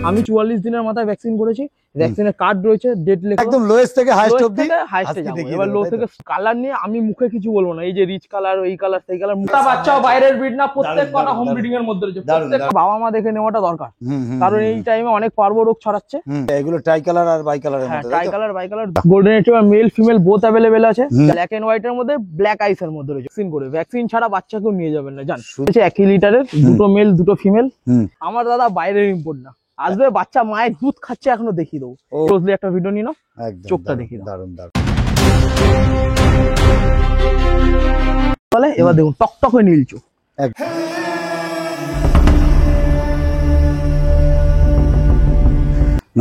আমি 44 দিনের মাথায় ভ্যাকসিন করেছি। ভ্যাকসিনের কার্ড রয়েছে, ডেট লেখা, একদম লোয়েস্ট থেকে হাইস্ট অবধি হাইস্টে যাব। এবার লো থেকে কালার নিয়ে আমি মুখে কিছু বলবো না, এই যে রিচ কালার, এই কালার, সেই কালার। মোটা বাচ্চাও বাইরের ব্রিড না, প্রত্যেক কটা হোম ব্রিডিং এর মধ্যে রয়েছে। প্রত্যেক বাবা মা দেখে নেওয়াটা দরকার, কারণ এই টাইমে অনেক পার্ব রোগ ছড়াচ্ছে। এগুলো ট্রাই কালার আর বাই কালারের মধ্যে, tricolour, bicolour, golden retriever male female both available আছে। ব্ল্যাক এন্ড হোয়াইট এর মধ্যে, ব্ল্যাক আইস এর মধ্যে রয়েছে। ভ্যাকসিন করে, ভ্যাকসিন ছাড়া বাচ্চাকেও নিয়ে যাবেন না, জান। 1 লিটারের, দুটো মেল দুটো ফিমেল। আমার দাদা বাইরের ইম্পোর্ট না, আসবে বাচ্চা মায়ের দুধ খাচ্ছে, এখনো দেখিয়ে দেবো। ক্লোজলি একটা ভিডিও নিয়ে নাও, চোখটা দেখিয়ে দাও। দারুণ দারুণ। তাহলে এবার দেখুন টকটক হয়ে নীল চোখ।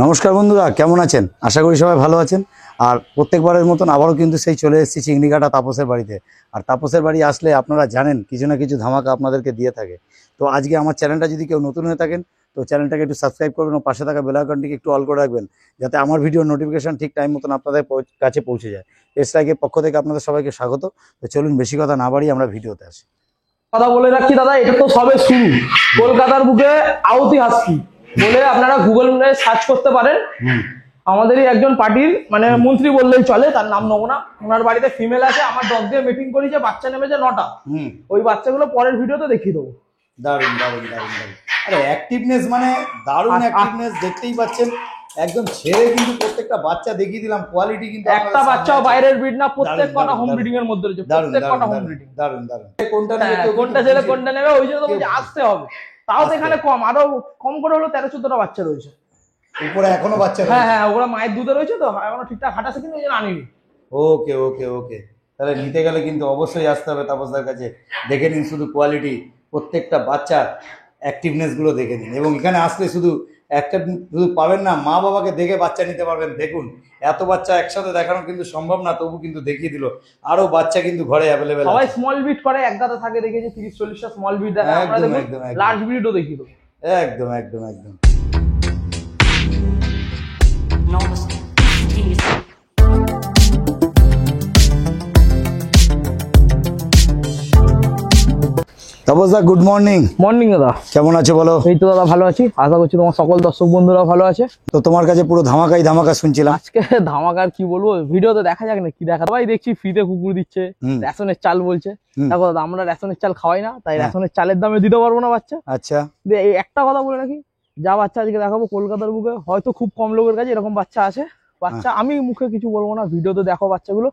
নমস্কার বন্ধুরা, কেমন আছেন? আশা করি সবাই ভালো আছেন। আর প্রত্যেকবারের মতন আবারও কিন্তু সেই চলে এসেছি চিংড়িঘাটা তাপসের বাড়িতে। আর তাপসের বাড়ি আসলে আপনারা জানেন কিছু না কিছু ধামাকা আপনাদেরকে দিয়ে থাকে। তো আজকে আমার চ্যানেলটা যদি কেউ নতুন হয়ে থাকেন, তো চ্যানেলটাকে একটু সাবস্ক্রাইব করবেন ও পাশে থাকা বেল আইকনটিকে একটু অল করে রাখবেন, যাতে আমার ভিডিওর নোটিফিকেশন ঠিক টাইম মতন আপনাদের কাছে পৌঁছে যায়। এসলাইকের পক্ষ থেকে আপনাদের সবাইকে স্বাগত। তো চলুন বেশি কথা না বাড়িয়ে আমরা ভিডিওতে আসি। কথা বলে রাখছি দাদা, এটা তো সবে শুরু। কলকাতার বুকে আউতি হাস্কি বলে আপনারা গুগলে সার্চ করতে পারেন। আমাদেরই একজন পার্টির মানে মন্ত্রী বললেই চলে, তার নাম নেবো না। ওনার বাড়িতে ফিমেল আছে, আমার ডগ দিয়ে মিটিং করেছে, বাচ্চা নেমেছে 9টা। ওই বাচ্চাগুলো পরের ভিডিওতে দেখিয়ে দেবো। দারুণ দারুণ দারুণ দারুণ। আরে অ্যাক্টিভনেস মানে দারুণ অ্যাক্টিভনেস, দেখতেই পাচ্ছেন একদম ছেড়ে কিন্তু প্রত্যেকটা বাচ্চা দেখিয়ে দিলাম। কোয়ালিটি কিন্তু একটা বাচ্চাও বাইরের ব্রিড না, প্রত্যেক কটা হোম ব্রিডিং এর মধ্যে রয়েছে। প্রত্যেক কটা হোম ব্রিডিং। দারুণ দারুণ। কোনটা ছেলে কোনটা নেবে ওই জন্য তো বলছি আসতে হবে। তাও তো এখানে কম, আরো কম করে হলো 13-14টা বাচ্চা রয়েছে উপরে, এখনো বাচ্চা রয়েছে। হ্যাঁ হ্যাঁ, ওরা মায়ের দুধে রয়েছে তো এখনো ঠিকঠাক হাঁটা শিখিনি, ওই জন্য আনিনি। ওকে ওকে ওকে, তাহলে নিতে গেলে কিন্তু অবশ্যই আসতে হবে তাপসদার কাছে। দেখে নিন শুধু কোয়ালিটি, প্রত্যেকটা বাচ্চার অ্যাক্টিভনেস গুলো দেখে নিন। এবং এখানে আসলে শুধু একটা শুধু পাবেন না, মা বাবাকে দেখে বাচ্চা নিতে পারবেন। দেখুন এত বাচ্চা একসাথে দেখানো কিন্তু সম্ভব না, তবু কিন্তু দেখিয়ে দিল। আরো বাচ্চা কিন্তু ঘরে অ্যাভেলেবেল। সবাই স্মল বিট করে, এক গাদা থাকে দেখেছি 30-40টা স্মল বিট দেখা। আমরা দেখুন লার্জ বিটও দেখিয়ে দেবো। একদম একদম একদম। তাপসদা গুড মর্নিং। মর্নিং দাদা, কেমন আছো বলো? এই তো দাদা ভালো আছি, আশা করছি তোমার সকল দর্শক বন্ধুরা ভালো আছে। তো তোমার কাছে পুরো ধামাকাই ধামাকা শুনছিলাম আজকে। ধামাকার কি বলবো, ভিডিওতে দেখা যাক না কি দেখা। ভাই দেখছি ফ্রিতে কুকুর দিচ্ছে, রেশনের চাল বলছে। দেখো দাদা, আমরা রেশনের চাল খাওয়াই না, তাই রেশনের চালের দামে দিতে পারবো না বাচ্চা। আচ্ছা, এই একটা কথা বলে রাখি, যা বাচ্চা আজকে দেখাবো কলকাতার বুকে হয়তো খুব কম লোকের কাছে এরকম বাচ্চা আছে। বাচ্চা আমি মুখে কিছু বলবো না, ভিডিওতে দেখো বাচ্চাগুলো,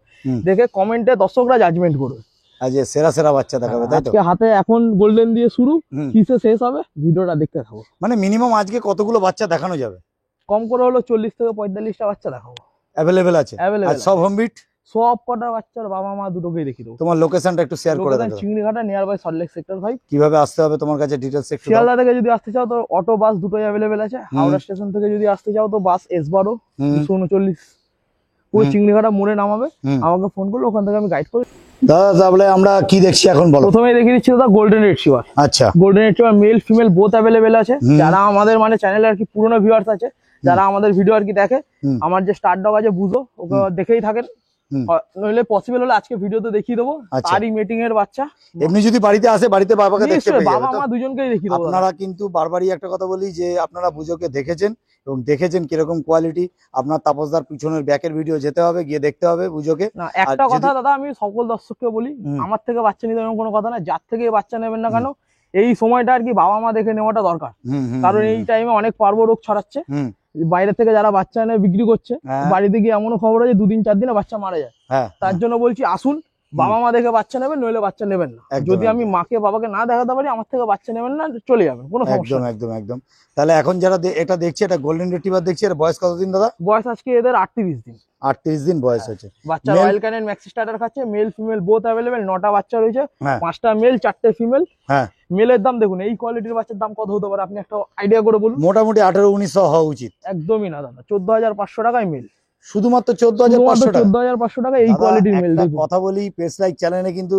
দেখে কমেন্টে দর্শকরা জাজমেন্ট করবে। আজ সেরা সেরা বাচ্চা দেখাবে, তাই তো? আজকে হাতে এখন গোল্ডেন দিয়ে শুরু, কিসে শেষ হবে ভিডিওটা দেখতে থাকো। মানে মিনিমাম আজকে কতগুলো বাচ্চা দেখানো যাবে? কম করে হলো 40 থেকে 45টা বাচ্চা দেখাবো। অ্যাভেলেবেল আছে আর সব হোম বিট। সব কটা বাচ্চার বাবা মা দুটোকেই দেখিয়ে দেবো। তোমার লোকেশনটা একটু শেয়ার করে দাও। Chingrighata near by Salt Lake sector 5। কিভাবে আসতে হবে তোমার কাছে ডিটেইলস একটু দাও। শিয়ালদা থেকে যদি আসতে চাও তো অটো বাস দুটোই অ্যাভেলেবেল আছে। হাওড়া স্টেশন থেকে যদি আসতে চাও তো বাস S12 239 ওই চিংড়িঘাটা মোড়ে নামাবে, আমাকে ফোন করলে ওখান থেকে আমি গাইড করে। দাদা তাহলে আমরা কি দেখছি এখন বলো? প্রথমেই দেখিয়ে দিচ্ছি দাদা গোল্ডেন রিট্রিভার। আচ্ছা, golden retriever male female both available আছে। যারা আমাদের মানে চ্যানেলে আর কি পুরনো ভিউয়ার্স আছে, যারা আমাদের ভিডিও আর কি দেখে, আমার যে স্টার ডগ আছে বুঝো, ওকে দেখেই থাকেন। নইলে পসিবল হলে আজকে ভিডিওতে দেখিয়ে দেবো। তারই মিটিং এর বাচ্চা। এমনি যদি বাড়িতে আসে, বাড়িতে বাবাকে দেখতে পেয়ে যাবে, বাবা মা দুজনকেই দেখিয়ে দেবো। আপনারা কিন্তু বারবারই একটা কথা বলি যে আপনারা বুঝোকে দেখেছেন এবং দেখেছেন কিরকম কোয়ালিটি। আপনার তাপসদার পিছনের ব্যাকের ভিডিও যেতে হবে, গিয়ে দেখতে হবে বুঝোকে। না একটা কথা দাদা, আমি সকল দর্শককে বলি, আমার থেকে বাচ্চা নিতে এমন কোনো কথা না। যার থেকে বাচ্চা নেবেন না কেন, এই সময়টা আর কি বাবা মা দেখে নেওয়াটা দরকার। কারণ এই টাইমে অনেক পার্ব রোগ ছড়াচ্ছে। বাইরে থেকে যারা বাচ্চা এনে বিক্রি করছে, বাড়িতে গিয়ে এমনও খবর আছে 2-4 দিনে বাচ্চা মারা যায়। তার জন্য বলছি আসুন, বাবা মা দেখে বাচ্চা নেবেন, নইলে বাচ্চা নেবেন না। যদি আমি মাকে বাবাকে না দেখাতে পারি, আমার থেকে বাচ্চা নেবেন না, চলে যাবেন, কোনো সমস্যা নেই। একদম একদম। তাহলে এখন যারা এটা দেখছে, এটা গোল্ডেন রিট্রিভার দেখছে, এর বয়স কতদিন দাদা? বয়স আজকে এদের 38 দিন। 38 দিন বয়স হয়েছে। বাচ্চা রয়্যাল ক্যানিন ম্যাক্সি স্টার্টার খাচ্ছে, মেল ফিমেল বোথ অ্যাভেলেবেল। 9টা বাচ্চা রয়েছে, 5টা মেল 4টে ফিমেল। মেলের দাম দেখুন, এই কোয়ালিটির বাচ্চার দাম কত হতে পারে আপনি একটা আইডিয়া করে বলুন। মোটামুটি 18-1900 হওয়া উচিত। একদমই না দাদা, 14,500 টাকায় মেল। শুধুমাত্র 14,500 টাকা এই কোয়ালিটির মেল। কথা বলি, পেস লাইক চ্যানেলে কিন্তু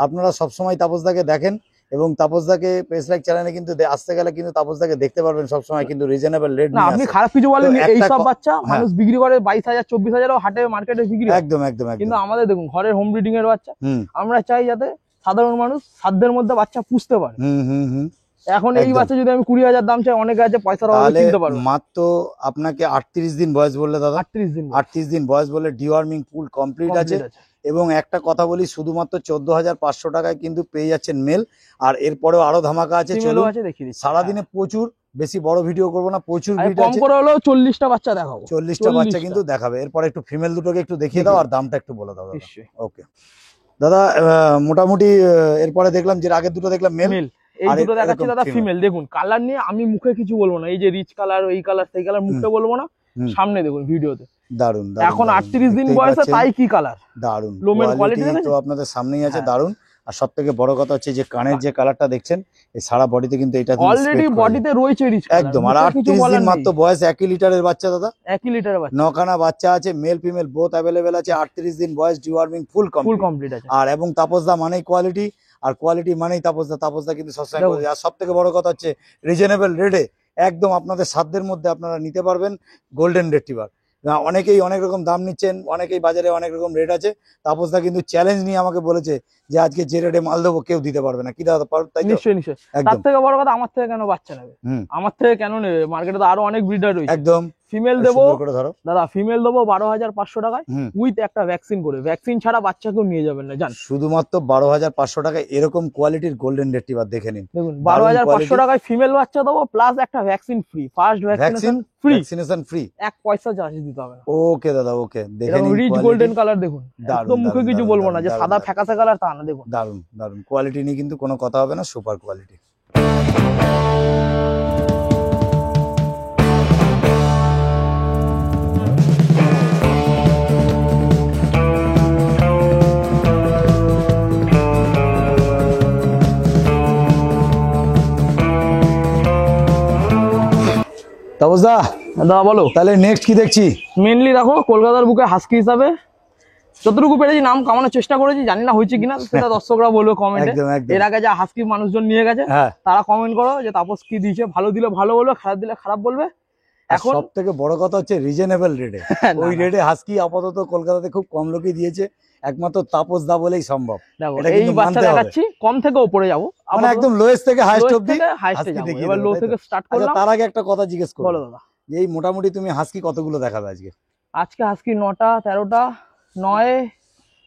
আপনারা সবসময় তাপসদাকে দেখেন এবং তাপসদাকে পেস লাইক চ্যানেলে কিন্তু আসতে গেলে কিন্তু তাপসদাকে দেখতে পারবেন সবসময়, কিন্তু রিজনেবল রেট না। আপনি খারাপ কিছু বলেন, এই সব বাচ্চা মানুষ বিক্রি করে 22,000-24,000 হাটে মার্কেটে বিক্রি। একদম একদম। কিন্তু আমাদের দেখুন ঘরের হোম ব্রিডিং এর বাচ্চা। আমরা চাই যাতে সাধারণ মানুষ সাধ্যের মধ্যে বাচ্চা পুষতে পারে। এখন এই একদম। বাচ্চা যদি আমি 20,000 দাম চাই, অনেকে আছে পয়সার অভাবে তাহলে কিনতে পারবে। মাত্র আপনাকে 38 দিন বয়স বললে দাদা, 38 দিন 38 দিন বয়স বলে ডিওয়ার্মিং ফুল কমপ্লিট আছে। এবং একটা কথা বলি, শুধুমাত্র 14,500 টাকায় কিন্তু পেয়ে যাচ্ছেন মেল। আর এরপরেও আরো ধামাকা আছে, চলুন দেখিয়ে দিচ্ছি। সারাদিনে প্রচুর, বেশি বড় ভিডিও করবো না, প্রচুর আর ভিডিও কম আছে, করে হলেও 40টা বাচ্চা দেখাবো। 40টা বাচ্চা কিন্তু দেখাবে। এরপরে একটু ফিমেল দুটোকে একটু দেখিয়ে দাও আর দামটা একটু বলে দাও। ওকে দাদা, মোটামুটি এরপরে দেখলাম যে আগের দুটো দেখলাম মেল, এই দুটো দেখাচ্ছি দাদা ফিমেল। দেখুন কালার নিয়ে আমি মুখে কিছু বলবো না, এই যে রিচ কালার, এই কালার, সেই কালার মুখে বলবো না, সামনে দেখুন ভিডিওতে। দারুন, এখন 38 দিন বয়সে তাই কি কালার, দারুন লোমের কোয়ালিটি তো আপনাদের সামনেই আছে, দারুন। আর সব থেকে বড় কথা হচ্ছে যে কানের যে কালারটা দেখছেন, এই সারা বডিতে কিন্তু এটা অলরেডি বডিতে রয়েছে রিচ কালার একদম। আর 38 দিন মাত্র বয়স, 1 লিটারের বাচ্চা দাদা, 1 লিটারের বাচ্চা, 9খানা বাচ্চা আছে, মেল ফিমেল বোথ অ্যাভেলেবেল আছে। 38 দিন বয়স, ডিওয়ার্মিং ফুল কমপ্লিট আছে। আর এবং তাপসদা মানেই কোয়ালিটি, আর কোয়ালিটি মানেই তাপসদা কিন্তু সবসময়। আর সব থেকে বড় কথা হচ্ছে রিজনেবল রেটে একদম আপনাদের সাধ্যের মধ্যে আপনারা নিতে পারবেন গোল্ডেন রেট্রিভার। অনেকেই অনেক রকম দাম নিচ্ছেন, অনেকেই বাজারে অনেক রকম রেট আছে। তাপসদা কিন্তু চ্যালেঞ্জ নিয়ে আমাকে বলেছে যে আজকে যে রেটে মাল দেবো কেউ দিতে পারবে না। কি দাদা, তাই তো? নিশ্চয়ই নিশ্চয়ই। তার থেকে বড় কথা, আমার থেকে কেন বাচ্চা নেবে, আমার থেকে কেন নেবে? মার্কেটে তো আরো অনেক ব্রিডার রয়েছে। একদম। ফিমেল দেবো দাদা, ফিমেল দেবো 12,500 টাকায় উইথ একটা ভ্যাকসিন করে। ভ্যাকসিন ছাড়া বাচ্চা কেউ নিয়ে যাবেন না, জান। শুধুমাত্র 12,500 টাকায় এরকম কোয়ালিটির গোল্ডেন রেট্রিভার দেখে নিন। দেখুন 12,500 টাকায় ফিমেল বাচ্চা দেবো, প্লাস একটা vaccine free, first vaccination free, 1 পয়সা চার্জ দিতে হবে না। ওকে দাদা, ওকে। দেখে নিন রিচ গোল্ডেন কালার, দেখুন একদম মুখে কিছু বলবো না যে সাদা ফ্যাকাসে কালার, তা না। দেখুন দারুন দারুন কোয়ালিটি নিয়ে কিন্তু কোনো কথা হবে না, সুপার কোয়ালিটি। তাপসদা, দাদা বলো তাহলে নেক্সট কি দেখছি? মেইনলি দেখো কলকাতার বুকে হাস্কি হিসাবে যতটুকু পেরেছি নাম কামানোর চেষ্টা করেছি, জানি না হয়েছে কিনা, সেটা দর্শকরা বলবে কমেন্টে। এর আগে যা হাস্কি মানুষজন নিয়ে গেছে তারা কমেন্ট করো যে তাপস কি দিয়েছে, ভালো দিলে ভালো বলবে, খারাপ দিলে খারাপ বলবে। এখন সব থেকে বড় কথা হচ্ছে রিজনেবল রেটে। ওই রেটে হাস্কি আপাতত কলকাতাতে খুব কম লোকই দিয়েছে, একমাত্র তাপসদা বলেই সম্ভব। এই বাচ্চা দেখাচ্ছি, কম থেকে উপরে যাবো, মানে একদম লোয়েস্ট থেকে হাইস্ট অবধি যাবো। এবার লো থেকে স্টার্ট করলাম। তার আগে একটা কথা জিজ্ঞেস করব, বলো দাদা। এই মোটামুটি তুমি হাস্কি কতগুলো দেখাবে আজকে? আজকে হাস্কি 9টা 13টা 9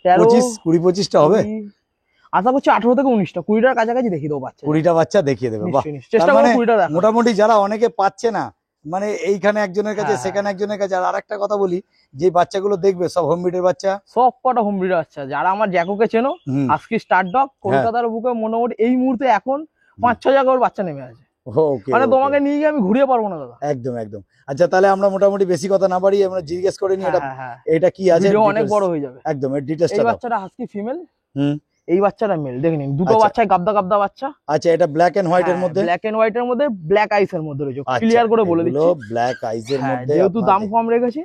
13 25 20 25টা হবে। আশা করছি 18 থেকে 19টা, 20টার কাছাকাছি দেখিয়ে দেবো বাচ্চা। 20টা বাচ্চা দেখিয়ে দেবে, বাহ। চেষ্টা করব 20টা দেখা। মোটামুটি যারা অনেকে পাচ্ছে না, মানে এইখানে একজনের কাছে সেখানে একজনের কাছে। আর আরেকটা কথা বলি, যে বাচ্চাগুলো দেখবে সব হোম ব্রিডের বাচ্চা, সব কটা হোম ব্রিডের বাচ্চা। যারা আমার জ্যাকোকে চেনো, হাস্কি স্টার ডগ, কলকাতার বুকে মোটামুটি এই মুহূর্তে এখন 5-6 জায়গার বাচ্চা নেমে আছে। মানে তোমাকে নিয়ে গিয়ে আমি ঘুরিয়ে পারবো না দাদা। একদম একদম। আচ্ছা তাহলে আমরা মোটামুটি বেশি কথা না বাড়িয়ে আমরা জিজ্ঞেস করে নিই এটা কি আছে, অনেক বড় হয়ে যাবে। একদম এর ডিটেইলসটা। এই বাচ্চাটা হাস্কি ফিমেল, এই বাচ্চাটা মেল। দেখে নিন দুটো বাচ্চায় গাবদা গাবদা বাচ্চা। আচ্ছা এটা ব্ল্যাক এন্ড হোয়াইট এর মধ্যে, ব্ল্যাক এন্ড হোয়াইট এর মধ্যে ব্ল্যাক আইস এর মধ্যে রয়েছে। ক্লিয়ার করে বলে দিচ্ছি, ব্ল্যাক আইস এর মধ্যে, যেহেতু দাম কম রেখেছি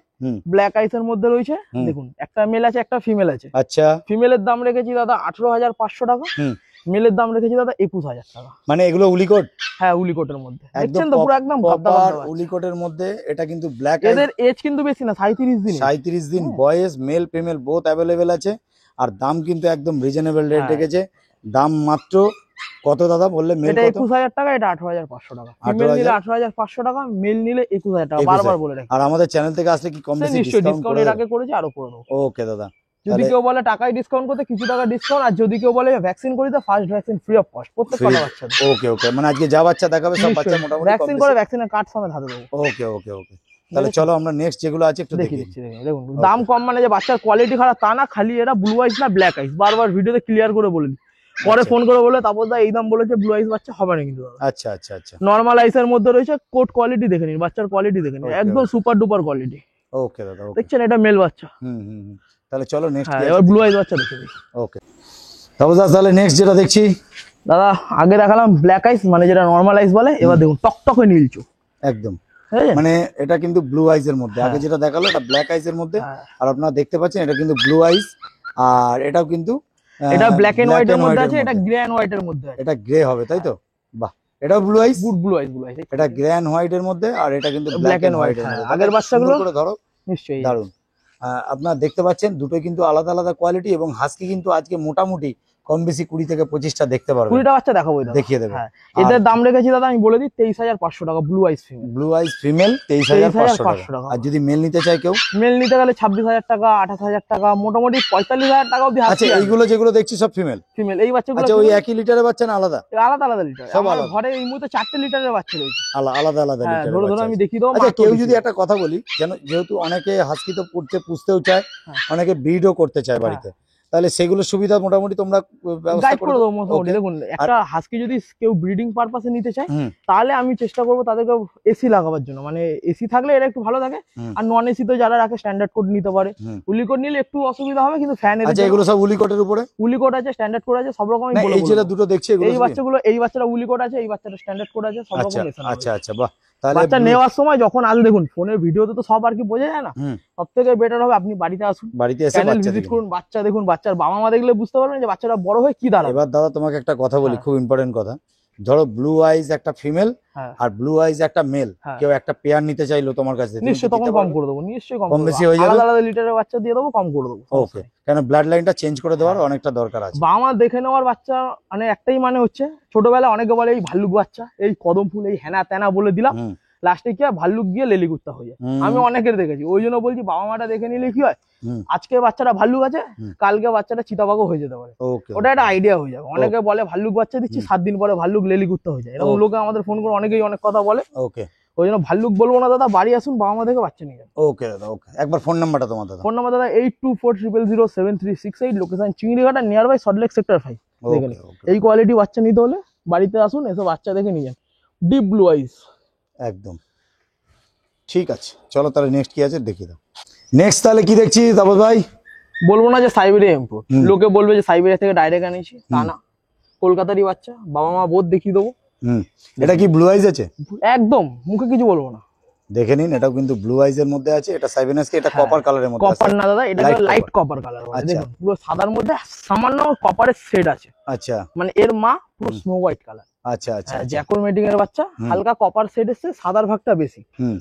ব্ল্যাক আইস এর মধ্যে রয়েছে। দেখুন একটা মেল আছে একটা ফিমেল আছে। আচ্ছা ফিমেলের দাম রেখেছি দাদা 18,500 টাকা, মেলের দাম রেখেছি দাদা 21,000 টাকা। মানে এগুলো উলিকোট? হ্যাঁ উলিকোটের মধ্যে। দেখছেন তো পুরো একদম প্রপার উলিকোটের মধ্যে। এটা কিন্তু ব্ল্যাক, এদের এজ কিন্তু বেশি না, 37 দিন। 37 দিন বয়স, মেল ফিমেল বোথ অ্যাভেলেবেল আছে। আর দাম কিন্তু একদম রিজনেবল রেট রেখেছে। দাম মাত্র কত দাদা বললে? মেল এটা 21,000 টাকা, এটা 18,500 টাকা। ফিমেল নিলে 18,500 টাকা, মেল নিলে 21,000 টাকা। বারবার বলে রাখি। আর আমাদের চ্যানেল থেকে আসলে কি কম বেশি ডিসকাউন্ট এর আগে করেছি, আরো করে দেবো। ওকে দাদা। যদি কেউ বলে টাকায় ডিসকাউন্ট করতে, কিছু টাকা ডিসকাউন্ট। আর যদি কেউ বলে ভ্যাকসিন করিতে, first vaccine free of cost প্রত্যেকটা বাচ্চা। ওকে ওকে। মানে আজকে যা বাচ্চা দেখাবে সব বাচ্চা মোটামুটি ভ্যাকসিন করে, ভ্যাকসিনের কার্ড সমেত হাতে দেবো। ওকে ওকে ওকে। তাহলে চলো আমরা নেক্সট যেগুলো আছে একটু দেখি দিচ্ছি। দেখুন দাম কম মানে যে বাচ্চার কোয়ালিটি খারাপ তা না, খালি এরা ব্লু আইস না ব্ল্যাক আইস। বারবার ভিডিওতে ক্লিয়ার করে বলে দিই, পরে ফোন করে বলে তারপর দা এই দাম বলেছে, ব্লু আইস বাচ্চা হবে না কিন্তু। আচ্ছা আচ্ছা আচ্ছা। নরমাল আইসের মধ্যে রয়েছে। কোট কোয়ালিটি দেখে নিন, বাচ্চার কোয়ালিটি দেখে নিন, একদম সুপার ডুপার কোয়ালিটি। ওকে দাদা। দেখছেন এটা মেল বাচ্চা। তাহলে চলো নেক্সট, এবার ব্লু আইস বাচ্চা দেখে দিই। ওকে তাহলে নেক্সট যেটা দেখছি দাদা, আগে দেখালাম ব্ল্যাক আইস মানে যেটা নরমাল আইস বলে, এবার দেখুন টকটকে নীল চোখ একদম। মানে এটা কিন্তু ব্লু আইস এর মধ্যে, আগে যেটা দেখালো এটা ব্ল্যাক আইস এর মধ্যে। আর আপনারা দেখতে পাচ্ছেন এটা কিন্তু ব্লু আইস, আর এটাও কিন্তু এটা ব্ল্যাক এন্ড হোয়াইট এর মধ্যে আছে, এটা গ্রে এন্ড হোয়াইট এর মধ্যে আছে। এটা গ্রে হবে তাই তো? বাহ, এটাও ব্লু আইস, ব্লু আইস এটা গ্রে এন্ড হোয়াইট এর মধ্যে, আর এটা কিন্তু ব্ল্যাক এন্ড হোয়াইট এর মধ্যে। আগের বাচ্চাগুলো করে ধরো, নিশ্চয়ই দারুন। আপনারা দেখতে পাচ্ছেন দুটোই কিন্তু আলাদা আলাদা কোয়ালিটি। এবং হাস্কি কিন্তু আজকে মোটামুটি কম বেশি 20 থেকে 25টা দেখতে পারবেন। 20টা বাচ্চা দেখাবো দাদা, দেখিয়ে দেবেন। হ্যাঁ এদের দাম রেখেছি দাদা আমি বলে দিই 23,500 টাকা ব্লু আইস ফিমেল। ব্লু আইস ফিমেল 23,500 টাকা। 23,500 টাকা। আর যদি মেল নিতে চাই কেউ? মেল নিতে গেলে 26,000 টাকা, 28,000 টাকা, মোটামুটি 45,000 টাকা অবধি। আচ্ছা এইগুলো যেগুলো দেখছি সব ফিমেল? ফিমেল। এই বাচ্চাগুলো আচ্ছা ওই একই লিটারের বাচ্চা না আলাদা? আলাদা আলাদা লিটার। সব আমার আলাদা? ঘরে এই মুহূর্তে 4টে লিটারের বাচ্চা রয়েছে। আলাদা আলাদা হ্যাঁ লিটারের ধরো বাচ্চা আমি আছে। দেখিয়ে দেবো। আচ্ছা কেউ যদি একটা কথা বলি, যেহেতু অনেকে হাস্কি তো পুষতেও চায়, অনেকে ব্রিডও করতে চায় বাড়িতে, তাহলে সেগুলো সুবিধা মোটামুটি তোমরা ব্যবস্থা গাইড করে দেবো মোটামুটি। Okay. দেখুন একটা হাস্কি যদি কেউ ব্রিডিং পারপাসে নিতে চায় তাহলে আমি চেষ্টা করবো তাদেরকে এসি লাগাবার জন্য, মানে এসি থাকলে এরা একটু ভালো থাকে। আর নন এসি তো যারা রাখে স্ট্যান্ডার্ড কোড নিতে পারে। উলি কোড নিলে একটু অসুবিধা হবে, কিন্তু ফ্যানের। আচ্ছা এগুলো সব উলি কোটের উপরে? উলি কোড আছে, স্ট্যান্ডার্ড কোড আছে, সব রকম। এই যেটা দুটো দেখছি এগুলো এই বাচ্চাগুলো, এই বাচ্চাটা উলি কোড আছে, এই বাচ্চাটা স্ট্যান্ডার্ড কোড আছে, সব রকম। আচ্ছা আচ্ছা বাহ। তাহলে বাচ্চা নেওয়ার সময় যখন আসবে, দেখুন ফোনের ভিডিওতে তো সব আর কি বোঝা যায় না, সব থেকে বেটার হবে আপনি বাড়িতে আসুন, বাড়িতে এসে চ্যানেল ভিজিট করুন, বাচ্চা দেখুন, বাচ্চার বাবা মা দেখলে বুঝতে পারবেন যে বাচ্চাটা বড় হয়ে কি দাঁড়াবে। এবার দাদা তোমাকে একটা কথা বলি, খুব ইম্পর্টেন্ট কথা। ধরো ব্লু আইজ একটা ফিমেল আর ব্লু আইজ একটা মেল, কেউ একটা পেয়ার নিতে চাইলো তোমার কাছে, নিশ্চয়ই তখন কম করে দেবো, নিশ্চয়ই কম বেশি হয়ে যাবে। আলাদা আলাদা লিটারের বাচ্চা দিয়ে দেবো, কম করে দেবো। ওকে, কেন ব্লাড লাইনটা চেঞ্জ করে দেওয়ার অনেকটা দরকার আছে। বাবা মা দেখে নেওয়ার বাচ্চা মানে একটাই মানে হচ্ছে, ছোটবেলায় অনেকে বলে এই ভাল্লুক বাচ্চা, এই কদম ফুল, এই হেনা তেনা বলে দিলাম, লাস্টে কি হয় ভাল্লুক গিয়ে লেলিকুত্তা হয়ে যায়। আমি অনেকের দেখেছি, ওই জন্য বলছি বাবা মাটা দেখে নিলে কি হয়, আজকে বাচ্চাটা ভাল্লুক আছে, কালকে বাচ্চাটা চিতাবাঘও হয়ে যেতে পারে, ওটা একটা আইডিয়া হয়ে যাবে। অনেকে বলে ভাল্লুক বাচ্চা দিচ্ছি, 7 দিন পরে ভাল্লুক লেলিকুত্তা হয়ে যায়, এরকম লোকে আমাদের ফোন করে অনেকেই অনেক কথা বলে। ওকে, ওই জন্য ভাল্লুক বলবো না দাদা, বাড়ি আসুন, বাবা মা দেখে বাচ্চা নিয়ে যান। ওকে দাদা, ওকে। একবার ফোন নাম্বারটা তোমার দাদা? ফোন নাম্বার দাদা 82400736 location Chingrighata, near by Salt Lake sector 5। দেখেন এই কোয়ালিটি বাচ্চা নিতে হলে বাড়িতে আসুন, এসব বাচ্চা দেখে নিয়ে যান। ডিপ ব্লু আইস একদম ঠিক আছে। চলো তাহলে নেক্সট কি আছে দেখিয়ে দাও। নেক্সট তাহলে কি দেখছি তাপস ভাই? বলবো না যে সাইবেরিয়া ইম্পোর্ট, লোকে বলবে যে সাইবেরিয়া থেকে ডাইরেক্ট আনিছি, তা না, কলকাতারই বাচ্চা, বাবা মা বোধ দেখিয়ে দেবো। এটা কি ব্লু আইজ আছে? একদম মুখে কিছু বলবো না, দেখে নিন। এটাও কিন্তু ব্লু আইজ এর মধ্যে আছে। এটা সাইবেনাসকে, এটা কপার কালারের মধ্যে আছে। কপার না দাদা, এটা লাইট কপার কালার। দেখুন পুরো সাদার মধ্যে সামান্য কপারের শেড আছে। আচ্ছা, মানে এর মা পুরো স্নো হোয়াইট কালার। আচ্ছা আচ্ছা, জ্যাকোর মেটিং এর বাচ্চা, হালকা কপার শেড এসে, সাদার ভাগটা বেশি।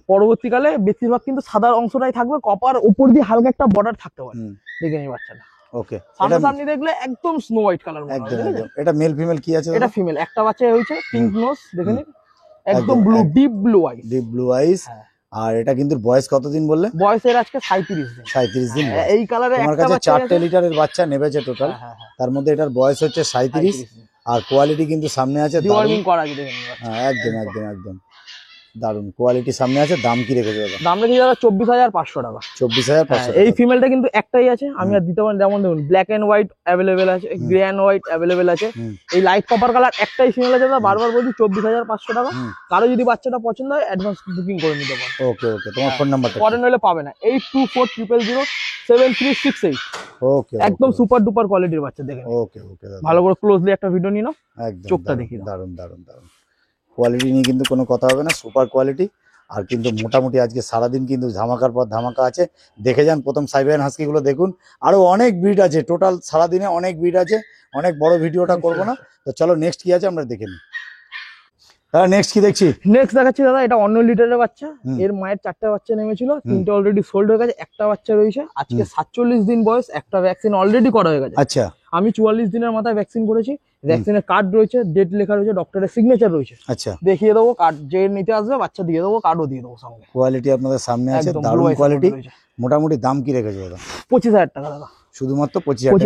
পরবর্তীকালে বেশিরভাগ কিন্তু সাদার অংশটাই থাকবে, কপার উপর দিয়ে হালকা একটা বর্ডার থাকতে পারে। দেখে নিন বাচ্চাটা। ওকে, সামনাসামনি দেখলে একদম স্নো হোয়াইট কালার। একদম। এটা মেল ফিমেল কি আছে? এটা ফিমেল, একটা বাচ্চা হয়েছে, পিঙ্ক নোজ, দেখে নিন, একদম ব্লু, ডিপ ব্লু আইস। ডিপ ব্লু আইস। আর এটা কিন্তু বয়স কতদিন বললে? বয়সের আজকে 37 দিন। 37 দিন। এই কালারে আমার কাছে 4টে লিটারের বাচ্চা নেবেছে টোটাল, তার মধ্যে এটার বয়স হচ্ছে 37। আর কোয়ালিটি কিন্তু সামনে আছে, ডিওয়ার্মিং করা আছে, দেখেন। হ্যাঁ একদম একদম একদম দারুন কোয়ালিটি সামনে আছে। দাম কি রেখেছে দাদা? দাম রেখেছি দাদা 24,500 টাকা। 24,500। এই ফিমেলটা কিন্তু একটাই আছে, আমি আর দিতে পারি। যেমন দেখুন ব্ল্যাক এন্ড হোয়াইট অ্যাভেলেবেল আছে, গ্রে এন্ড হোয়াইট অ্যাভেলেবেল আছে। এই লাইট কপার কালার একটাই ফিমেল আছে দাদা, বারবার বলছি 24,500 টাকা। কারো যদি বাচ্চাটা পছন্দ হয় অ্যাডভান্স বুকিং করে নিতে পারো। ওকে ওকে, তোমার ফোন নাম্বারটা? পরে নইলে পাবে না, 8240007368। ওকে, একদম সুপার ডুপার কোয়ালিটির বাচ্চা, দেখেন। ওকে ওকে দাদা, ভালো করে ক্লোজলি একটা ভিডিও নিয়ে নাও, একদম চোখটা দেখি। দারুন দারুন দারুন কোয়ালিটি নিয়ে কিন্তু কোনো কথা হবে না, সুপার কোয়ালিটি। আর কিন্তু মোটামুটি আজকে সারাদিন কিন্তু ধামাকার পর ধামাকা আছে। দেখে যান প্রথম সাইবেরিয়ান হাস্কিগুলো দেখুন, আরো অনেক ব্রিড আছে, টোটাল সারাদিনে অনেক ব্রিড আছে। অনেক বড় ভিডিওটা করবো না, তো চলো নেক্সট কি আছে আমরা দেখে নিই। হ্যাঁ নেক্সট কি দেখছি? নেক্সট দেখাচ্ছি দাদা, এটা অন্য লিটারের বাচ্চা। এর মায়ের 4টে বাচ্চা নেমেছিল, 3টে অলরেডি সোল্ড হয়ে গেছে, একটা বাচ্চা রয়েছে। আজকে 47 দিন বয়স, একটা ভ্যাকসিন অলরেডি করা হয়ে গেছে। আচ্ছা, আমি 44 দিনের মাথায় ভ্যাকসিন করেছি। ভ্যাকসিনের কার্ড রয়েছে, ডেট লেখা রয়েছে, ডক্টরের সিগনেচার রয়েছে। আচ্ছা, দেখিয়ে দেবো কার্ড, যে নিতে আসবে বাচ্চা দিয়ে দেবো, কার্ডও দিয়ে দেবো সঙ্গে। কোয়ালিটি আপনাদের সামনে আছে, দারুণ কোয়ালিটি। মোটামুটি দাম কি রেখেছে দাদা? 25,000 টাকা দাদা, শুধুমাত্র 25,000 টাকা।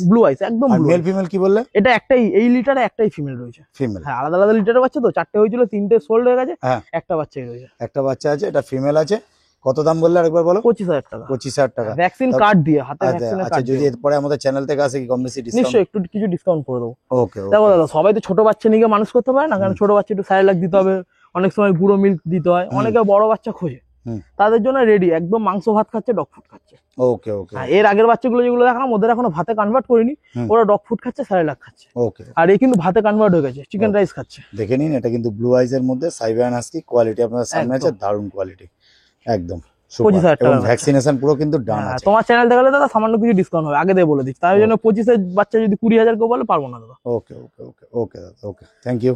ব্লু আইস একদম। মেল ফিমেল কি বললে? এটা একটাই, এই লিটারে একটাই ফিমেল রয়েছে। ফিমেল, হ্যাঁ আলাদা আলাদা লিটারের বাচ্চা তো, 4টে হয়েছিল, 3টে সোল্ড হয়ে গেছে, একটা বাচ্চাই রয়েছে। একটা বাচ্চা আছে, এটা ফিমেল আছে। কত দাম বললে আরেকবার বলো? 25,000 টাকা। 25,000 টাকা ভ্যাকসিন কার্ড দিয়ে, হাতে ভ্যাকসিনের আচ্ছা, কার্ড। যদি এরপরে আমাদের চ্যানেল থেকে আসে কি কম বেশি ডিসকাউন্ট? নিশ্চয়ই একটু কিছু ডিসকাউন্ট করে দেবো। ওকে, দেখো দাদা, সবাই তো ছোট বাচ্চা নিয়ে মানুষ করতে পারে না, কারণ ছোট বাচ্চা একটু স্যালাড দিতে হবে, অনেক সময় গুঁড়ো মিল্ক দিতে হয়, অনেকে বড় বাচ্চা খোঁজে, তাদের জন্য রেডি একদম। মাংস ভাত খাচ্ছে, ডগ ফুড খাচ্ছে। ওকে ওকে। এর আগের বাচ্চাগুলো যেগুলো দেখালাম, ওদের এখনো ভাতে কনভার্ট করিনি, ওরা ডগ ফুড খাচ্ছে, স্যালাড খাচ্ছে। ওকে। আর এই কিন্তু ভাতে কনভার্ট হয়ে গেছে, চিকেন রাইস খাচ্ছে। দেখে নিন, এটা কিন্তু ব্লু আইজ এর মধ্যে সাইবেরিয়ান হাস্কি। কোয়ালিটি আপনাদের সামনে আছে, দারুণ কোয়ালিটি একদম। 25,000 টাকা। ভ্যাকসিনেশন পুরো কিন্তু ডান আছে। তোমার চ্যানেল থেকে দাদা সামান্য কিছু ডিসকাউন্ট হবে, আগে দিয়ে বলে দিচ্ছি। তার জন্য 25-এর বাচ্চা যদি 20,000 কেউ বলে, পারবো না দাদা। ওকে ওকে ওকে ওকে দাদা, ওকে, থ্যাংক ইউ।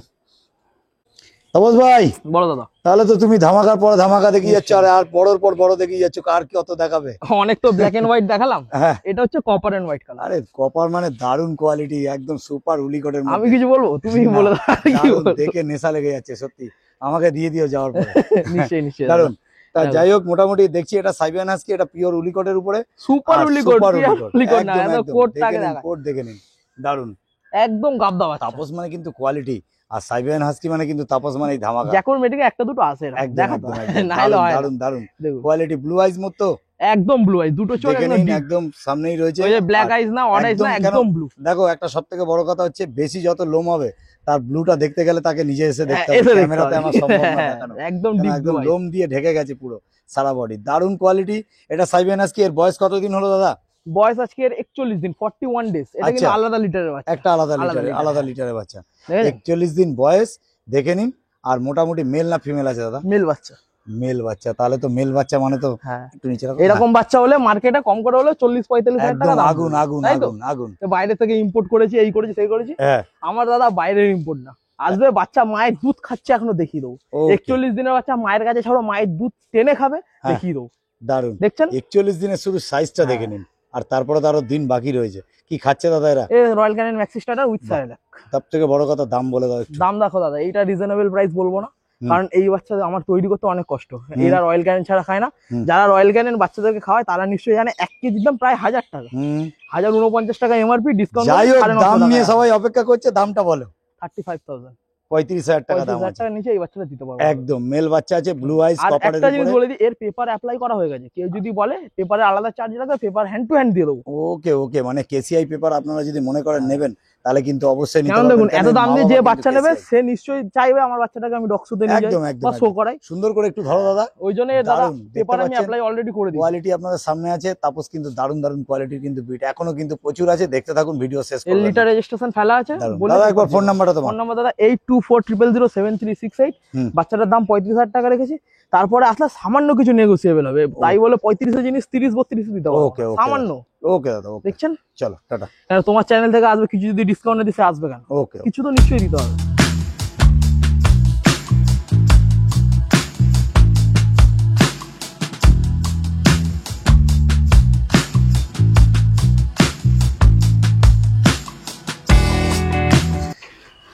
তাপস ভাই, বড় দাদা তাহলে তো তুমি ধামাকার পর ধামাকা দেখিয়ে যাচ্ছ, আর বড়র পর বড় দেখিয়ে যাচ্ছ, কার কত দেখাবে? অনেক তো ব্ল্যাক এন্ড হোয়াইট দেখালাম, হ্যাঁ, এটা হচ্ছে কপার এন্ড হোয়াইট কালার। আরে কপার মানে দারুন কোয়ালিটি, একদম সুপার উলিকটের আমি মধ্যে। কিছু বলবো, তুমি না, বলে দাও, আর কি দারুণ, বলবো? দেখে নেশা লেগে যাচ্ছে সত্যি, আমাকে দিয়ে দিও যাওয়ার পরে। নিশ্চয়ই নিশ্চয়ই দারুন। তা একদম। যাই হোক, মোটামুটি দেখছি এটা সাইবেরিয়ান হাস্কি, এটা পিওর উলিকটের উপরে, সুপার আর উলিকট, super পিওর উলিকট। উলিকট না, একদম, এটা একদম। কোটটাকে দেখে নিন, দেখা, কোট দেখে নিন, দারুন। একদম গাবদা বাচ্চা। তাপস মানে কিন্তু কোয়ালিটি, আর সাইবেরিয়ান হাস্কি মানে কিন্তু তাপস মানে ধামাকা। জ্যাকোর মেটিকে একটা দুটো আছে এরকম, একদম, দেখা তো একদম, একদম। না হলে হয় না। দারুন, দারুন দেখুন কোয়ালিটি, ব্লু আইজ মতো একদম ব্লু আইজ, দুটো চোখ দেখে একদম নিন, deep। একদম সামনেই রয়েছে। ওই যে ব্ল্যাক আর আইজ না, অড আইজ না, কেন- একদম ব্লু। দেখো, একটা সব থেকে বড় কথা হচ্ছে, বেশি যত লোম হবে তার ব্লুটা দেখতে গেলে তাকে নিজে এসে দেখতে হবে, ক্যামেরাতে আমার সম্ভব না দেখানো। একদম কেন ডিপ একদম ব্লু আইজ। লোম দিয়ে ঢেকে গেছে পুরো সারা বডি, দারুন কোয়ালিটি। এটা সাইবেরিয়ান হাস্কি, এর বয়স কতদিন হলো দাদা? বয়স আজকে 41 দিন, 41 ডেজ। এটা কিন্তু আচ্ছা। আলাদা লিটারের বাচ্চা, একটা আলাদা আলাদা লিটারে, লিটার, আলাদা হ্যাঁ। লিটারের বাচ্চা। দেখেছেন? 41 দিন বয়স, দেখে নিন। আর মোটামুটি মেল না ফিমেল আছে দাদা? মেল বাচ্চা। মেল বাচ্চা, তাহলে তো মেল বাচ্চা মানে তো হ্যাঁ, একটু নিচে রাখো। এরকম বাচ্চা হলে মার্কেটে কম করে হলে 40-45 হাজার টাকা একদম দাম আগুন, পড়বে। আগুন, তাই তো? আগুন, আগুন। তো বাইরে থেকে ইম্পোর্ট করেছি, এই করেছি সেই করেছি। হ্যাঁ, আমার দাদা বাইরের ইম্পোর্ট না, আসবে বাচ্চা মায়ের দুধ খাচ্ছে এখনো দেখিয়ে দেবো। Okay. 41 দিনের বাচ্চা মায়ের কাছে ছাড়ো, মায়ের দুধ টেনে খাবে, হ্যাঁ। দেখিয়ে দেবো। দারুন। দেখছেন 41 দিনের শুধু সাইজটা হ্যাঁ। দেখে নিন, আর তারপরে তো আরো দিন বাকি রয়েছে। কি খাচ্ছে দাদা এরা? এ Royal Canin maxi starter with Cerelac. সব থেকে বড় কথা, দাম বলে দাও একটু। দাম দেখো দাদা, এইটা রিজনেবল প্রাইস বলবো না, হুম। কারণ এই বাচ্চা আমার তৈরি করতে অনেক কষ্ট। এরা রয়্যাল ক্যানিন ছাড়া খায় না। হুম। যারা রয়্যাল ক্যানিন বাচ্চাদেরকে খাওয়ায় তারা নিশ্চয়ই জানে 1 কেজির দাম প্রায় 1000 টাকা, হুম। 1049 টাকা এমআরপি, ডিসকাউন্ট যাই হোক, দাম নিয়ে সবাই অপেক্ষা করছে, দামটা বলো। 35,000, 35,000 টাকা দাম 35,000 আছে। টাকা নিচে এই বাচ্চাটা দিতে পারবো। একদম মেল বাচ্চা আছে, ব্লু আইস, আর কপারের একটা জিনিস উপরে। বলে দিই, এর পেপার অ্যাপ্লাই করা হয়ে গেছে। কেউ যদি বলে পেপারে আলাদা চার্জ লাগবে, পেপার হ্যান্ড টু হ্যান্ড দিয়ে দেবো। ওকে, ওকে, মানে কেসিআই পেপার আপনারা যদি মনে করেন নেবেন, তাহলে কিন্তু অবশ্যই নিতে কারণ পারবেন। দেখুন, কেন এত দাম মা দিয়ে বাবা যে কিন্তু বাচ্চা নেবে KCI সে নিশ্চয়ই চাইবে আমার বাচ্চাটাকে আমি ডক্সুতে নিয়ে যাই একদম, একদম, বা শো একদম। করাই। সুন্দর করে একটু ধরো দাদা। ওই জন্য দাদা দারুণ, দেখতে পেপার আমি পাচ্ছেন? অ্যাপ্লাই অলরেডি করে দিই। কোয়ালিটি আপনাদের সামনে আছে। তাপস কিন্তু দারুণ দারুণ কোয়ালিটির কিন্তু বিট এখনো কিন্তু প্রচুর আছে, দেখতে থাকুন, ভিডিও শেষ এর করবেন লিটার রেজিস্ট্রেশন ফেলা আছে। দারুণ। বলে দাদা দিই একবার ফোন নাম্বারটা তোমার। ফোন নাম্বার দাদা 8240073668। হুম। বাচ্চাটার দাম 35,000 টাকা রেখেছি। তারপরে আসলে সামান্য কিছু নেগোসিয়েবল হবে, তাই বলে 35 এর জিনিস 30-32 দিতে পারবো। ওকে, ওকে, সামান্য। ওকে দাদা, ওকে, দেখছেন, চলো টাটা। কারণ তোমার চ্যানেল থেকে আসবে, কিছু যদি ডিসকাউন্ট দিতে আসবে কেন? ওকে। কিছু তো নিশ্চয়ই দিতে হবে।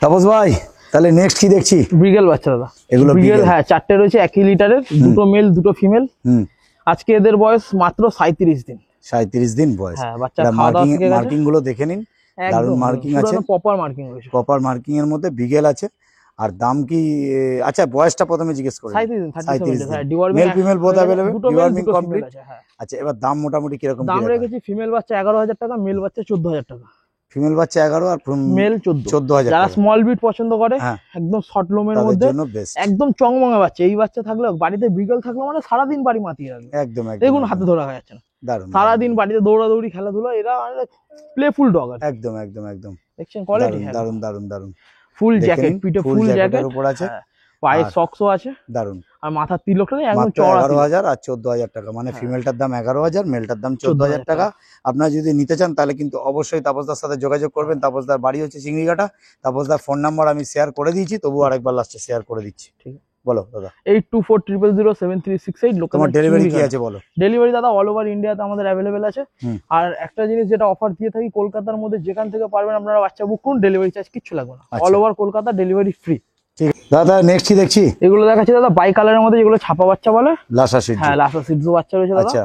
তাপস ভাই, তাহলে নেক্সট কি দেখছি? ব্রিগেল বাচ্চা দাদা, এগুলো ব্রিগেল, বিগেল। হ্যাঁ, 4টে রয়েছে 1 লিটারের, দুটো মেল দুটো ফিমেল। হুম। আজকে এদের বয়স মাত্র 37 দিন। 37 দিন বয়স। হ্যাঁ, বাচ্চা খাওয়া দাওয়া শিখে গেছে। মার্কিং গুলো দেখে নিন, দারুণ মার্কিং আছে, প্রপার মার্কিং রয়েছে। প্রপার মার্কিং এর মধ্যে বিগেল আছে। আর দাম কি? আচ্ছা, বয়সটা প্রথমে জিজ্ঞেস করি। 37 দিন, 37 হ্যাঁ, দিন। Deworming mail female both available, দুটো মেল ডিওয়ার্মিং দুটো কমপ্লিট। ফিমেল আছে। হ্যাঁ, আচ্ছা, এবার দাম মোটামুটি কিরকম? দাম রেখেছি ফিমেল বাচ্চা 11,000 টাকা, মেল বাচ্চা 14,000 টাকা। ফিমেল বাচ্চা 11 আর মেল 14। 14,000 যারা টাকা। স্মল বিট পছন্দ করে, হ্যাঁ। একদম শর্ট লোমের তাদের মধ্যে জন্য বেস্ট। একদম চংমঙা বাচ্চা, এই বাচ্চা থাকলে বাড়িতে বিগল থাকলে মানে সারাদিন বাড়ি মাতিয়ে রাখবে। একদম, একদম। দেখুন হাতে ধরা হয়ে যাচ্ছে না, দারুণ। সারাদিন বাড়িতে দৌড়াদৌড়ি খেলাধুলা, এরা প্লেফুল ডগ আর কি। একদম, একদম, একদম। দেখছেন কোয়ালিটি? দারুণ, দারুণ, দারুন, দারুন। ফুল দেখে জ্যাকেট, নিন, পিঠে ফুল ফুল জ্যাকেটের জ্যাকেট উপর আছে। পায়ে আর সক্সও আছে, দারুণ। আর মাথার তিলকটা নেই, একদম মাত্র চড়া 11,000 আর 14,000 টাকা, মানে হ্যাঁ। ফিমেলটার দাম 11,000, মেলটার দাম 14,000 টাকা। আপনারা যদি নিতে চান তাহলে কিন্তু অবশ্যই তাপসদার সাথে যোগাযোগ করবেন। তাপসদার বাড়ি হচ্ছে চিংড়িঘাটা। তাপসদার ফোন নাম্বার আমি শেয়ার করে দিয়েছি, তবু আরেকবার লাস্টে শেয়ার করে দিচ্ছি। ঠিক আছে। বলো দাদা। 8240073668। তোমার ডেলিভারি কি আছে বলো? ডেলিভারি দাদা অল ওভার ইন্ডিয়াতে আমাদের অ্যাভেলেবেল আছে। হুম। আর একটা জিনিস যেটা অফার দিয়ে থাকি, কলকাতার মধ্যে যেখান থেকে পারবেন আপনারা বাচ্চা বুক করুন, ডেলিভারি চার্জ কিচ্ছু লাগবে না। আচ্ছা। All over Kolkata delivery free. ঠিক আছে দাদা, নেক্সট কি দেখছি? এগুলো দেখাচ্ছি দাদা বাই কালারের মধ্যে, যেগুলো ছাপা বাচ্চা বলে। লাসা সিট। হ্যাঁ, লাসা সিডজো বাচ্চা রয়েছে দাদা। আচ্ছা,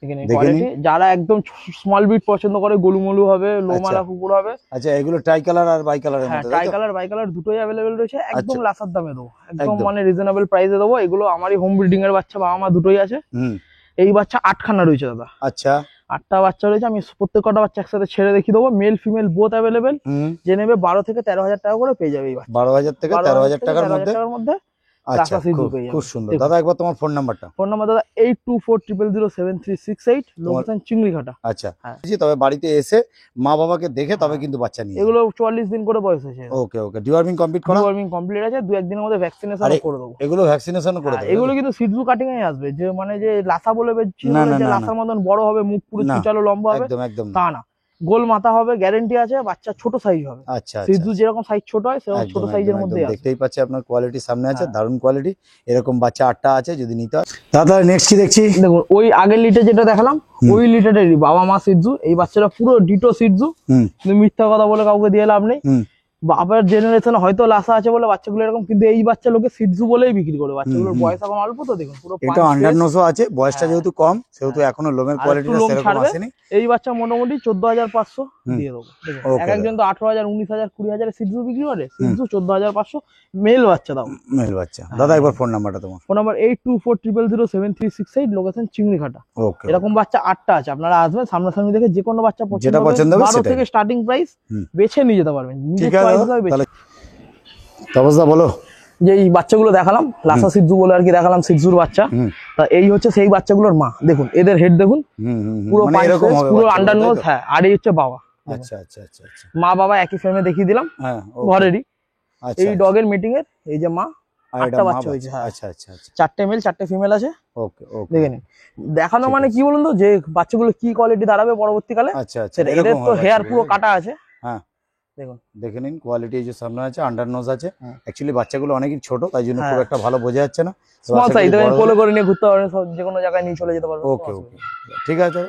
এখানে দেখে কোয়ালিটি, যারা একদম স্মল বিট পছন্দ করে, গোলুমলু হবে, লোমালা আচ্ছা। কুকুর হবে। আচ্ছা, এগুলো ট্রাই কালার আর বাই কালারের হ্যাঁ, মধ্যে, ট্রাই তাই তো? কালার বাই কালার দুটোই অ্যাভেলেবেল রয়েছে, একদম আচ্ছা। লাসার দামে দেবো, একদম একদম। মানে রিজনেবল প্রাইসে দেবো। এগুলো আমারই হোম ব্রিডিং এর বাচ্চা, বাবা মা দুটোই আছে। হুম। এই বাচ্চা 8খানা রয়েছে দাদা, আচ্ছা। 8টা বাচ্চা রয়েছে। আমি প্রত্যেক কটা বাচ্চা একসাথে ছেড়ে দেখিয়ে দেবো, মেল ফিমেল বোথ অ্যাভেলেবেল। হুম। যে নেবে 12 থেকে 13,000 টাকা করে পেয়ে যাবে এই বাচ্চা। 12,000 থেকে 13,000 টাকার মধ্যে। টাকার মধ্যে আচ্ছা, লাসা সিডজো পেয়ে খুব যাবে। সুন্দর। দেখুন। দাদা একবার তোমার ফোন নাম্বারটা। ফোন নাম্বার দাদা 8240073668, লোকেশন চিংড়িঘাটা। আচ্ছা, হ্যাঁ। তবে বাড়িতে এসে মা বাবাকে দেখে তবে কিন্তু বাচ্চা নিয়ে এগুলো 44 দিন করে বয়স হয়েছে। ওকে, ওকে। ডিওয়ার্মিং কমপ্লিট করা? ডিওয়ার্মিং কমপ্লিট আছে, 2-1 দিনের মধ্যে ভ্যাকসিনেশন আরে, করে দেবো। এগুলো ভ্যাকসিনেশন করে হ্যাঁ, দেবে? এগুলো কিন্তু সিডজু কাটিং এ আসবে, যে মানে যে লাসা বলে বেচছি, না, না, যে না, লাসার মতন বড় হবে, মুখ পুরো না। চুচালো লম্বা হবে, একদম, একদম। তা না। গোল মাথা হবে, গ্যারেন্টি আছে, বাচ্চা ছোট সাইজ হবে। আচ্ছা সিদ্ধু যেরকম সাইজ ছোট হয় সেরকম ছোট সাইজের মধ্যে আছে। দেখতেই পাচ্ছি আপনার কোয়ালিটি সামনে আছে, দারুণ কোয়ালিটি। এরকম বাচ্চা 8টা আছে যদি নিতে হয়। তাহলে নেক্সট কি দেখছি? দেখুন ওই আগের লিটার যেটা দেখালাম ওই লিটারেরই বাবা মা সিদ্ধু। এই বাচ্চাটা পুরো ডিটো সিদ্ধু, কিন্তু মিথ্যা কথা বলে কাউকে দিয়ে লাভ নেই। বাবার জেনারেশন হয়তো লাসা আছে বলে বাচ্চাগুলো এরকম, কিন্তু এই বাচ্চা লোকে সিদ্ধু বলেই বিক্রি করে। বাচ্চাগুলোর বয়স এখন অল্প, তো দেখুন পুরো এটা আন্ডারনোসও আছে, বয়সটা যেহেতু কম সেহেতু এখনো লোমের কোয়ালিটিটা সেরকম আসেনি। এই বাচ্চা মোটামুটি 14,500 দিয়ে দেবো। এক একজন তো 18,000, 19,000, 20,000 সিদ্ধু বিক্রি করে। সিদ্ধু 14,500 মেল বাচ্চা দাও, মেল বাচ্চা। দাদা একবার ফোন নাম্বারটা তোমার? Phone number 8240073668, location Chingrighata. Okay, এরকম বাচ্চা 8টা আছে, আপনারা আসবেন সামনাসামনি দেখে যে কোনো বাচ্চা যেটা পছন্দ হবে 12 থেকে স্টার্টিং প্রাইস বেছে নিয়ে যেতে পারবেন। ঠিক আছে তাহলে তাপসদা বলো। যে এই বাচ্চাগুলো দেখালাম লাসা সিদ্ধু বলে আর কি দেখালাম, সিদ্ধুর বাচ্চা। তা এই হচ্ছে সেই বাচ্চাগুলোর মা, দেখুন এদের হেড দেখুন পুরো এরকম হবে, পুরো আন্ডার নোজ। হ্যাঁ, আর এই হচ্ছে বাবা। আচ্ছা আচ্ছা আচ্ছা আচ্ছা, মা বাবা একই ফ্রেমে দেখিয়ে দিলাম ঘরেরই। এই ডগের মিটিং এর এই যে মা, 8টা বাচ্চা হয়েছে। হ্যাঁ, আচ্ছা আচ্ছা আচ্ছা, 4টে মেল 4টে ফিমেল আছে। ওকে ওকে, দেখে নিন। দেখানো মানে কি বলুন তো, যে বাচ্চাগুলো কি কোয়ালিটি দাঁড়াবে পরবর্তীকালে। আচ্ছা আচ্ছা, এদের তো হেয়ার পুরো কাটা আছে। হ্যাঁ দেখুন, দেখে নিন কোয়ালিটি। এই যে সামনে আছে আন্ডার নোজ আছে। অ্যাকচুয়ালি বাচ্চাগুলো অনেকই ছোট, তাই জন্য খুব একটা ভালো বোঝা যাচ্ছে না। স্মল সাইজ, কোলে করে নিয়ে ঘুরতে পারবেন, যে কোনো জায়গায় নিয়ে চলে যেতে পারবেন। ওকে ওকে, ঠিক আছে।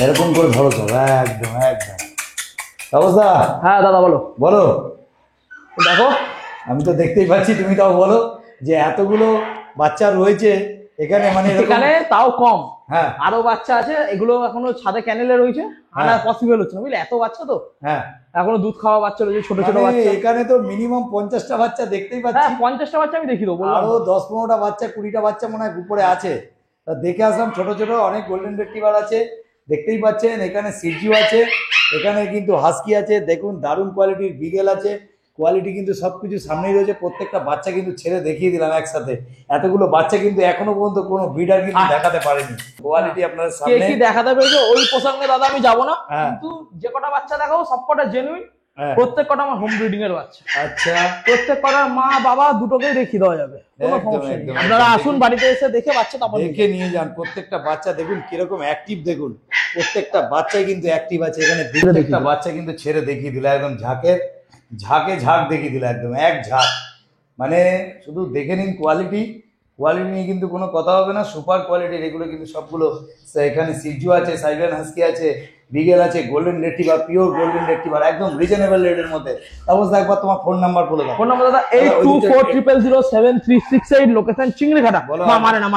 এরকম করে ধরো তো, একদম একদম। অবস্থা? হ্যাঁ দাদা বলো। বলো। দেখো আমি তো দেখতেই পাচ্ছি, তুমি তাও বলো যে এতগুলো বাচ্চা রয়েছে এখানে, মানে এখানে তাও কম। হ্যাঁ, আরো বাচ্চা আছে, এগুলো এখনো ছাদে ক্যানেলে রয়েছে, আনা পসিবল হচ্ছে না বুঝলে, এত বাচ্চা তো। হ্যাঁ, এখনো দুধ খাওয়া বাচ্চা রয়েছে, ছোট ছোট মানে বাচ্চা। এখানে তো মিনিমাম 50টা বাচ্চা দেখতেই পাচ্ছি। হ্যাঁ, 50টা বাচ্চা আমি দেখিয়ে দেবো। আরো 10-15টা বাচ্চা, 20টা বাচ্চা মনে হয় উপরে আছে। তা দেখে আসলাম, ছোট ছোট অনেক গোল্ডেন রিট্রিভার আছে, দেখতেই পাচ্ছেন। এখানে সিজিও আছে, এখানে কিন্তু হাস্কি আছে, দেখুন দারুণ কোয়ালিটির বিগেল আছে। কোয়ালিটি কিন্তু সবকিছু সামনেই রয়েছে। প্রত্যেকটা বাচ্চা কিন্তু ছেড়ে দেখিয়ে দিলাম একসাথে। এতগুলো বাচ্চা কিন্তু এখনো পর্যন্ত কোনো ব্রিডার কিন্তু দেখাতে পারেনি। কোয়ালিটি আপনার সামনে কি দেখাতে পেরেছে ওই প্রসঙ্গে দাদা আমি যাবো না, কিন্তু যে কটা বাচ্চা দেখাবো সব কটা জেনুইন। প্রত্যেক কটা আমার হোম ব্রিডিং এর বাচ্চা। আচ্ছা, প্রত্যেক কটার মা বাবা দুটোকেই দেখিয়ে দেওয়া যাবে, কোনো সমস্যা নেই। আপনারা আসুন বাড়িতে এসে দেখে বাচ্চা তারপর দেখে নিয়ে যান। প্রত্যেকটা বাচ্চা দেখুন কিরকম অ্যাক্টিভ, দেখুন প্রত্যেকটা বাচ্চাই কিন্তু অ্যাক্টিভ আছে। এখানে প্রত্যেকটা বাচ্চা কিন্তু ছেড়ে দেখিয়ে দিল, একদম ঝাঁকে ঝাঁক দেখিয়ে দিল, একদম এক ঝাঁক। মানে শুধু দেখে নিন কোয়ালিটি নিয়ে কিন্তু কোনো কথা হবে না, সুপার কোয়ালিটির এগুলো কিন্তু সবগুলো। এখানে সিজু আছে, সাইবেরিয়ান হাস্কি আছে, বিগেল আছে, golden retriever, pure golden retriever, একদম রিজনেবল রেটের মধ্যে। অবশ্যই একবার তোমার ফোন নাম্বার বলে দাও। ফোন নাম্বার দাদা 8240073668, লোকেশন চিংড়িঘাটা। মারে না